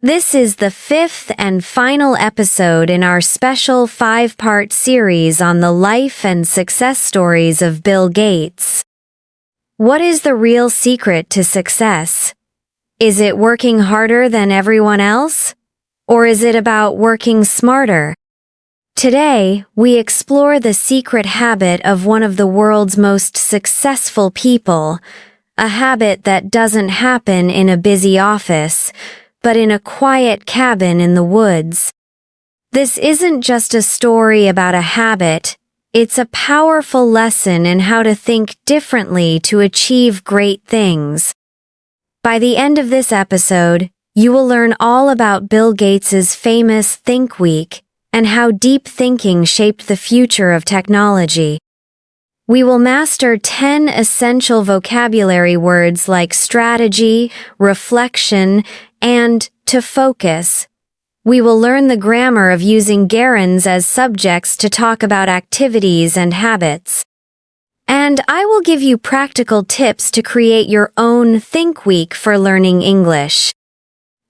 This is the fifth and final episode in our special 5-part series on the life and success stories of Bill Gates. What is the real secret to success? Is it working harder than everyone else? Or is it about working smarter? Today, we explore the secret habit of one of the world's most successful people, a habit that doesn't happen in a busy office, but in a quiet cabin in the woods. This isn't just a story about a habit, it's a powerful lesson in how to think differently to achieve great things. By the end of this episode, you will learn all about Bill Gates's famous Think Week and how deep thinking shaped the future of technology. We will master 10 essential vocabulary words like strategy, reflection, and to focus. We will learn the grammar of using gerunds as subjects to talk about activities and habits. And I will give you practical tips to create your own Think Week for learning English.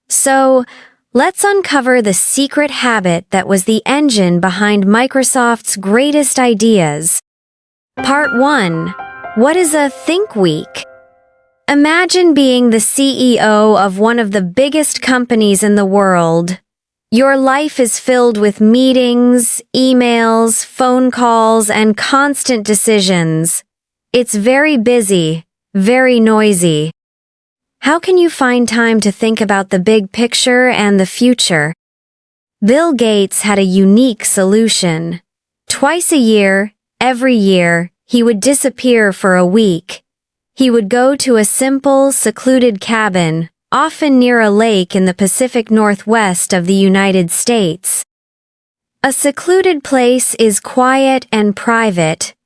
So, let's uncover the secret habit that was the engine behind Microsoft's greatest ideas. Part 1. What is a Think Week? Imagine being the CEO of one of the biggest companies in the world. Your life is filled with meetings, emails, phone calls, and constant decisions. It's very busy, very noisy. How can you find time to think about the big picture and the future? Bill Gates had a unique solution. Twice a year, every year, he would disappear for a week. He would go to a simple, secluded cabin, often near a lake in the Pacific Northwest of the United States. A secluded place is quiet and private.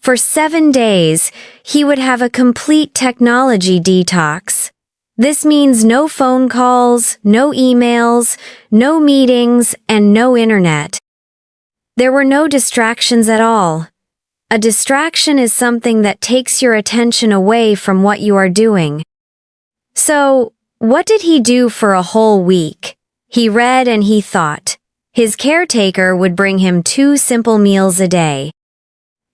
For 7 days, he would have a complete technology detox. This means no phone calls, no emails, no meetings, and no internet. There were no distractions at all. A distraction is something that takes your attention away from what you are doing. So, what did he do for a whole week? He read and he thought. His caretaker would bring him 2 simple meals a day.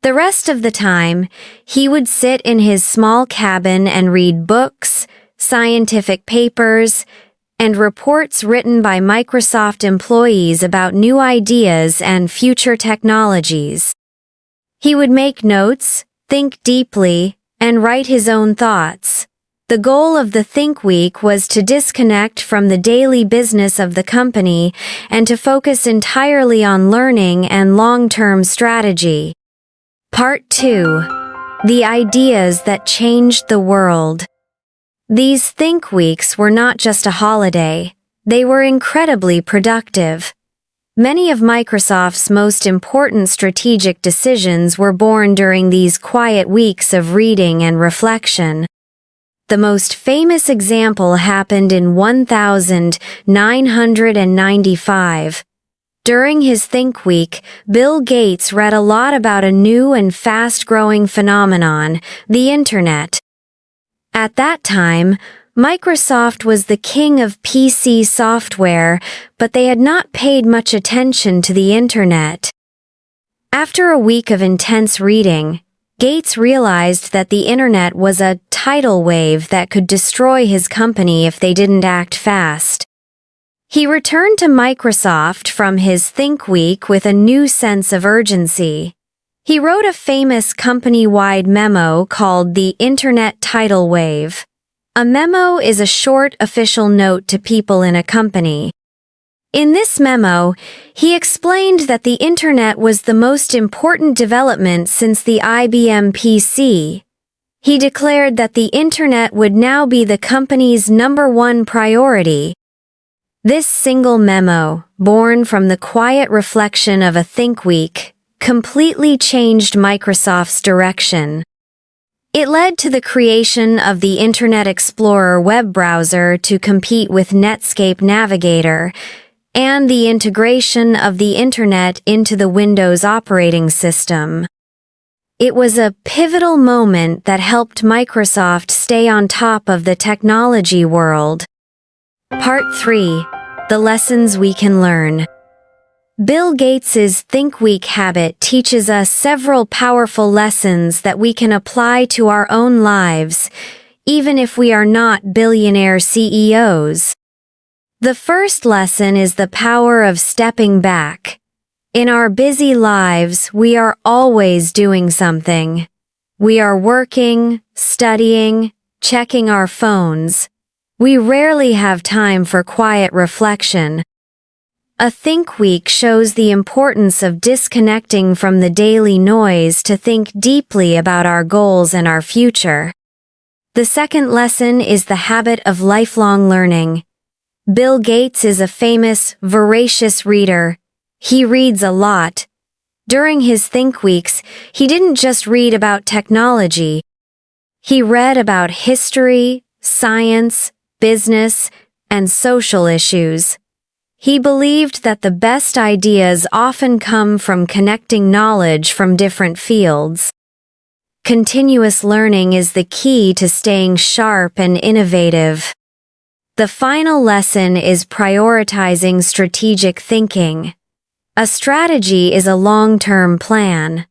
The rest of the time, he would sit in his small cabin and read books, scientific papers, and reports written by Microsoft employees about new ideas and future technologies. He would make notes, think deeply, and write his own thoughts. The goal of the Think Week was to disconnect from the daily business of the company and to focus entirely on learning and long-term strategy. Part 2. The ideas that changed the world. These Think Weeks were not just a holiday, they were incredibly productive. Many of Microsoft's most important strategic decisions were born during these quiet weeks of reading and reflection. The most famous example happened in 1995. During his Think Week, Bill Gates read a lot about a new and fast-growing phenomenon, the Internet. At that time, Microsoft was the king of PC software, but they had not paid much attention to the Internet. After a week of intense reading, Gates realized that the Internet was a tidal wave that could destroy his company if they didn't act fast. He returned to Microsoft from his Think Week with a new sense of urgency. He wrote a famous company-wide memo called the Internet Tidal Wave. A memo is a short official note to people in a company. In this memo, he explained that the Internet was the most important development since the IBM PC. He declared that the Internet would now be the company's #1 priority. This single memo, born from the quiet reflection of a Think Week, completely changed Microsoft's direction. It led to the creation of the Internet Explorer web browser to compete with Netscape Navigator, and the integration of the Internet into the Windows operating system. It was a pivotal moment that helped Microsoft stay on top of the technology world. Part 3. The lessons we can learn. Bill Gates's Think Week habit teaches us several powerful lessons that we can apply to our own lives, even if we are not billionaire CEOs. The first lesson is the power of stepping back. In our busy lives, we are always doing something. We are working, studying, checking our phones. We rarely have time for quiet reflection. A Think Week shows the importance of disconnecting from the daily noise to think deeply about our goals and our future. The second lesson is the habit of lifelong learning. Bill Gates is a famous, voracious reader. He reads a lot. During his Think Weeks, he didn't just read about technology. He read about history, science, business, and social issues. He believed that the best ideas often come from connecting knowledge from different fields. Continuous learning is the key to staying sharp and innovative. The final lesson is prioritizing strategic thinking. A strategy is a long-term plan.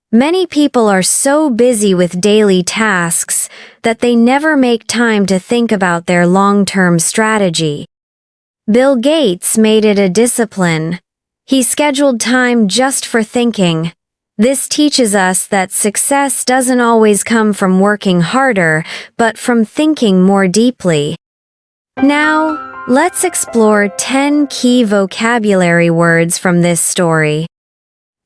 Many people are so busy with daily tasks that they never make time to think about their long-term strategy. Bill Gates made it a discipline. He scheduled time just for thinking. This teaches us that success doesn't always come from working harder, but from thinking more deeply. Now, let's explore 10 key vocabulary words from this story.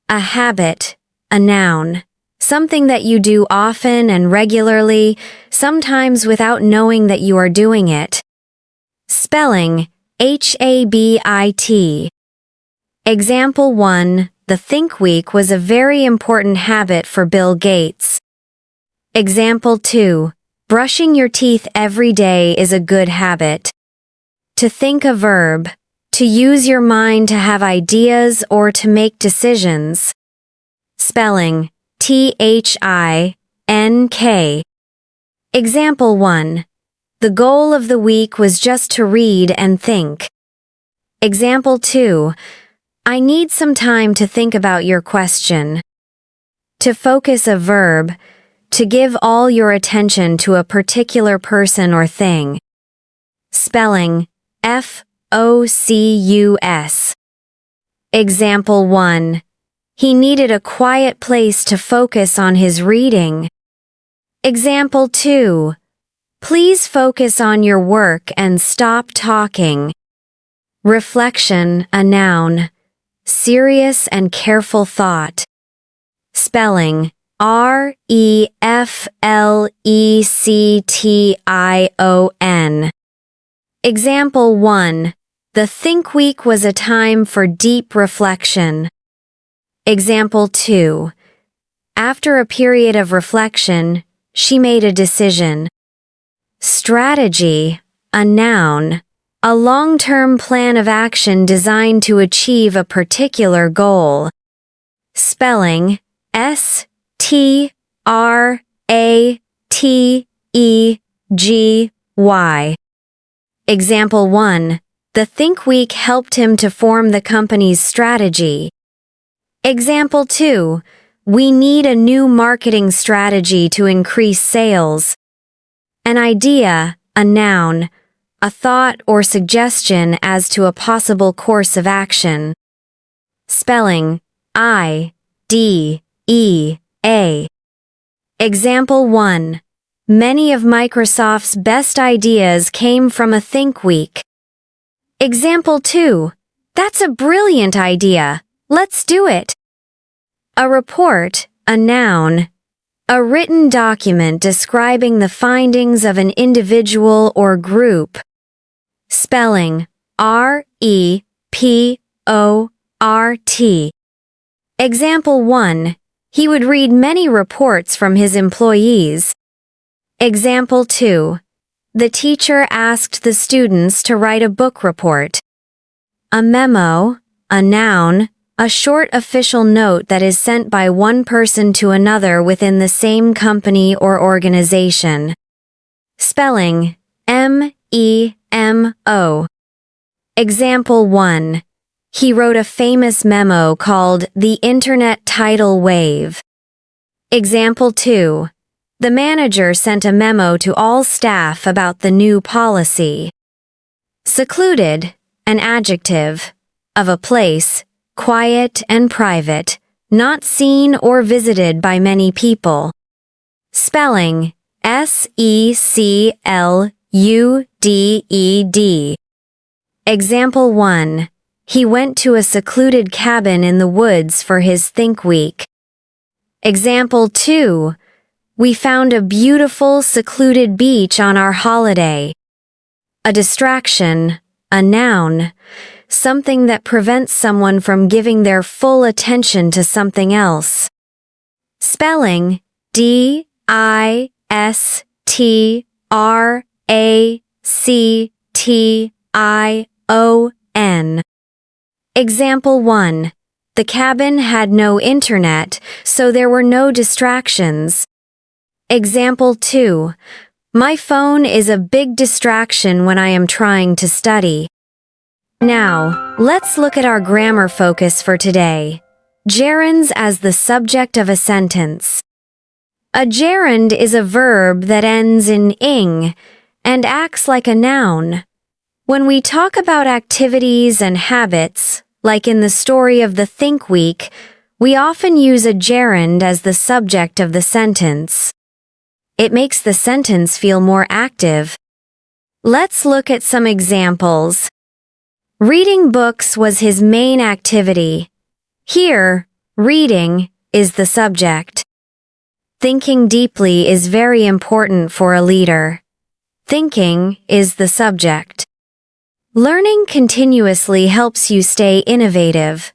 A habit, a noun, something that you do often and regularly, sometimes without knowing that you are doing it. Spelling, Habit. Example 1, the Think Week was a very important habit for Bill Gates. Example 2, brushing your teeth every day is a good habit. To think a verb, to use your mind to have ideas or to make decisions. Spelling, Think. Example 1, the goal of the week was just to read and think. Example 2, I need some time to think about your question. To focus a verb, to give all your attention to a particular person or thing. Spelling, Focus. Example 1, he needed a quiet place to focus on his reading. Example 2, please focus on your work and stop talking. Reflection, a noun, serious and careful thought. Spelling, Reflection. Example 1, the Think Week was a time for deep reflection. Example 2, after a period of reflection, she made a decision. Strategy, a noun, a long-term plan of action designed to achieve a particular goal. Spelling, Strategi. Example 1, the Think Week helped him to form the company's strategy. Example 2, we need a new marketing strategy to increase sales. An idea, a noun, a thought or suggestion as to a possible course of action. Spelling, Idea. Example 1, many of Microsoft's best ideas came from a Think Week. Example 2, that's a brilliant idea. Let's do it. A report, a noun, a written document describing the findings of an individual or group. Spelling, Report. Example 1, he would read many reports from his employees. Example 2, the teacher asked the students to write a book report. A memo, a noun, a short official note that is sent by one person to another within the same company or organization. Spelling, Memo. Example 1. He wrote a famous memo called the Internet Tidal Wave. Example 2. The manager sent a memo to all staff about the new policy. Secluded, an adjective, of a place, quiet and private, not seen or visited by many people. Spelling, secluded. Example 1. He went to a secluded cabin in the woods for his Think Week. Example 2. We found a beautiful secluded beach on our holiday. A distraction, a noun, something that prevents someone from giving their full attention to something else. Spelling, distraction. Example 1. The cabin had no internet, so there were no distractions. Example 2. My phone is a big distraction when I am trying to study. Now, let's look at our grammar focus for today. Gerunds as the subject of a sentence. A gerund is a verb that ends in ing and acts like a noun. When we talk about activities and habits, like in the story of the Think Week, we often use a gerund as the subject of the sentence. It makes the sentence feel more active. Let's look at some examples. Reading books was his main activity. Here, reading is the subject. Thinking deeply is very important for a leader. Thinking is the subject. Learning continuously helps you stay innovative.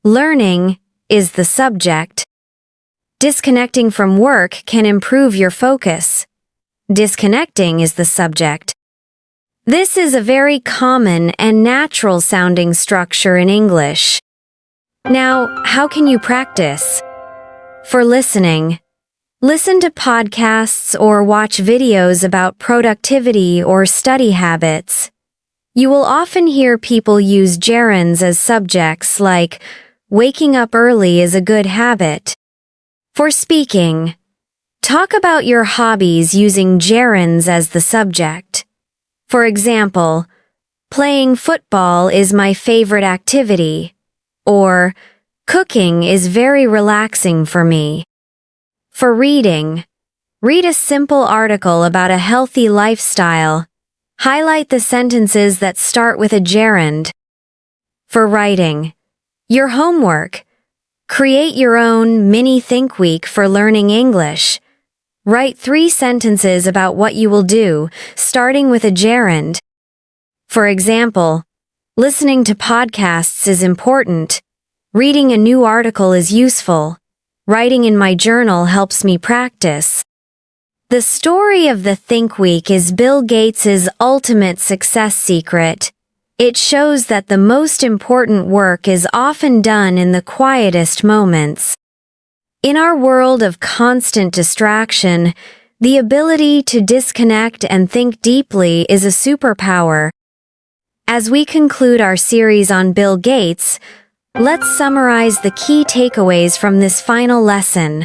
Learning is the subject. Disconnecting from work can improve your focus. Disconnecting is the subject. This is a very common and natural sounding structure in English. Now, how can you practice? For listening, listen to podcasts or watch videos about productivity or study habits. You will often hear people use gerunds as subjects like, waking up early is a good habit. For speaking, talk about your hobbies using gerunds as the subject. For example, playing football is my favorite activity, or cooking is very relaxing for me. For reading, read a simple article about a healthy lifestyle. Highlight the sentences that start with a gerund. For writing, your homework. Create your own mini Think Week for learning English. Write 3 sentences about what you will do, starting with a gerund. For example, listening to podcasts is important. Reading a new article is useful. Writing in my journal helps me practice. The story of the Think Week is Bill Gates' ultimate success secret. It shows that the most important work is often done in the quietest moments. In our world of constant distraction, the ability to disconnect and think deeply is a superpower. As we conclude our series on Bill Gates, let's summarize the key takeaways from this final lesson.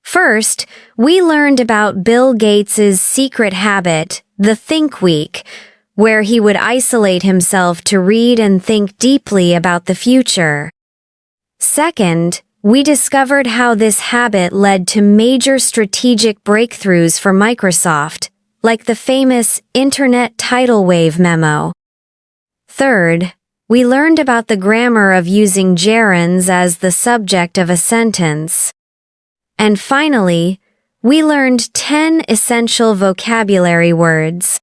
First, we learned about Bill Gates' secret habit, the Think Week, where he would isolate himself to read and think deeply about the future. Second, we discovered how this habit led to major strategic breakthroughs for Microsoft, like the famous Internet Tidal Wave memo. Third, we learned about the grammar of using gerunds as the subject of a sentence. And finally, we learned 10 essential vocabulary words.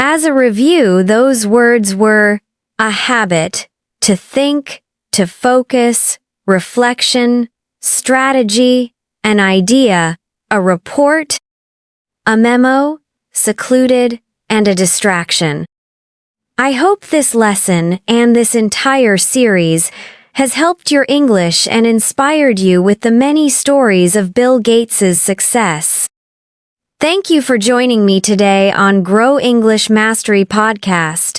As a review, those words were a habit, to think, to focus, reflection, strategy, an idea, a report, a memo, secluded, and a distraction. I hope this lesson and this entire series has helped your English and inspired you with the many stories of Bill Gates' success. Thank you for joining me today on Grow English Mastery Podcast.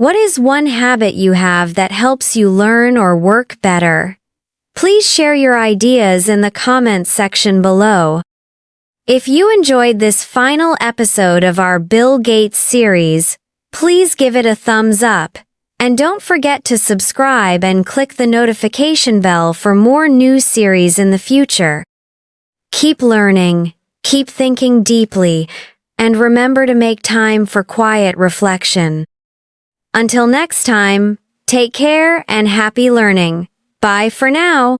What is one habit you have that helps you learn or work better? Please share your ideas in the comments section below. If you enjoyed this final episode of our Bill Gates series, please give it a thumbs up, and don't forget to subscribe and click the notification bell for more new series in the future. Keep learning, keep thinking deeply, and remember to make time for quiet reflection. Until next time, take care and happy learning. Bye for now.